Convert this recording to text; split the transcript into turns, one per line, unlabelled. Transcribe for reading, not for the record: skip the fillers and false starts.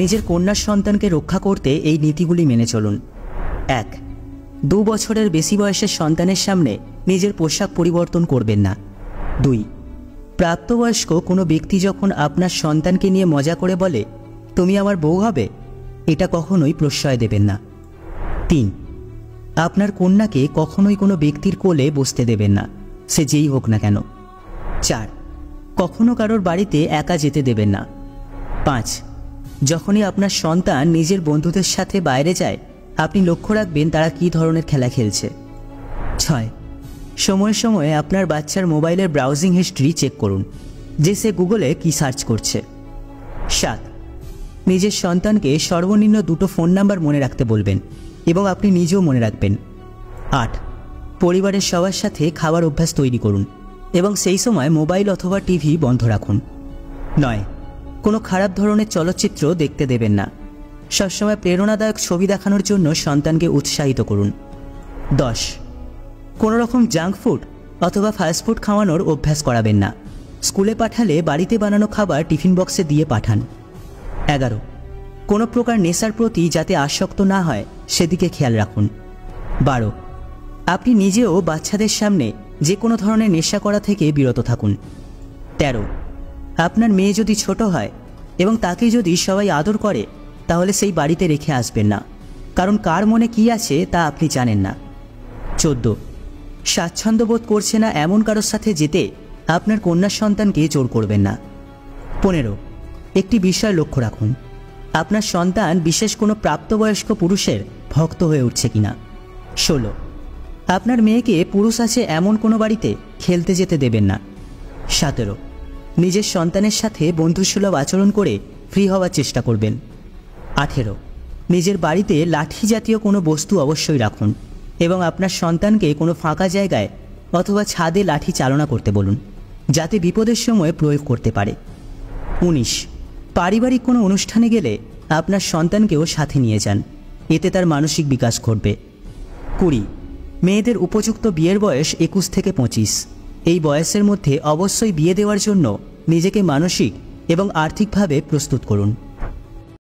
নিজের কন্যার সন্তানকে রক্ষা করতে এই নীতিগুলি মেনে চলুন। 1. 2 বছরের বেশি বয়সের সন্তানের সামনে নিজের পোশাক পরিবর্তন করবেন না। 2. প্রাপ্তবয়স্ক কোনো ব্যক্তি যখন আপনার সন্তানকে নিয়ে মজা করে বলে, তুমি আমার বউ হবে, এটা কখনোই প্রশ্রয় দেবেন না। 3. আপনার কন্যাকে কখনোই কোনো ব্যক্তির কোলে বসতে দেবেন না, সে যেই হোক না কেন। 4. কখনো কারোর বাড়িতে একা যেতে দেবেন না। 5. যখনই আপনার সন্তান নিজের বন্ধুদের সাথে বাইরে যায়, আপনি লক্ষ্য রাখবেন তারা কী ধরনের খেলা খেলছে। 6. সময়ে সময়ে আপনার বাচ্চার মোবাইলের ব্রাউজিং হিস্ট্রি চেক করুন, যে সে গুগলে কী সার্চ করছে। 7. নিজের সন্তানকে সর্বনিম্ন 2টো ফোন নাম্বার মনে রাখতে বলবেন এবং আপনি নিজেও মনে রাখবেন। 8. পরিবারের সবার সাথে খাবার অভ্যাস তৈরি করুন এবং সেই সময় মোবাইল অথবা টিভি বন্ধ রাখুন। 9. কোনো খারাপ ধরনের চলচ্চিত্র দেখতে দেবেন না। সবসময় প্রেরণাদায়ক ছবি দেখানোর জন্য সন্তানকে উৎসাহিত করুন। 10. কোনো রকম জাঙ্ক ফুড অথবা ফাস্টফুড খাওয়ানোর অভ্যাস করাবেন না। স্কুলে পাঠালে বাড়িতে বানানো খাবার টিফিন বক্সে দিয়ে পাঠান। 11. কোনো প্রকার নেশার প্রতি যাতে আসক্ত না হয় সেদিকে খেয়াল রাখুন। 12. আপনি নিজেও বাচ্চাদের সামনে যে কোনো ধরনের নেশা করা থেকে বিরত থাকুন। 13. আপনার মেয়ে যদি ছোট হয় এবং তাকে যদি সবাই আদর করে, তাহলে সেই বাড়িতে রেখে আসবেন না, কারণ কার মনে কী আছে তা আপনি জানেন না। 14. স্বাচ্ছন্দ্য বোধ করছে না এমন কারোর সাথে যেতে আপনার কন্যার সন্তানকে জোর করবেন না। 15. একটি বিষয় লক্ষ্য রাখুন, আপনার সন্তান বিশেষ কোনো প্রাপ্তবয়স্ক পুরুষের ভক্ত হয়ে উঠছে কিনা। 16. আপনার মেয়েকে পুরুষ আছে এমন কোনো বাড়িতে খেলতে যেতে দেবেন না। 17. নিজের সন্তানের সাথে বন্ধুসুলভ আচরণ করে ফ্রি হওয়ার চেষ্টা করবেন। 18. নিজের বাড়িতে লাঠি জাতীয় কোনো বস্তু অবশ্যই রাখুন এবং আপনার সন্তানকে কোনো ফাঁকা জায়গায় অথবা ছাদে লাঠি চালনা করতে বলুন, যাতে বিপদের সময় প্রয়োগ করতে পারে। 19. পারিবারিক কোনো অনুষ্ঠানে গেলে আপনার সন্তানকেও সাথে নিয়ে যান, এতে তার মানসিক বিকাশ ঘটবে। 20. মেয়েদের উপযুক্ত বিয়ের বয়স 21 থেকে 25। এই বয়সের মধ্যে অবশ্যই বিয়ে দেওয়ার জন্য নিজেকে মানসিক এবং আর্থিকভাবে প্রস্তুত করুন।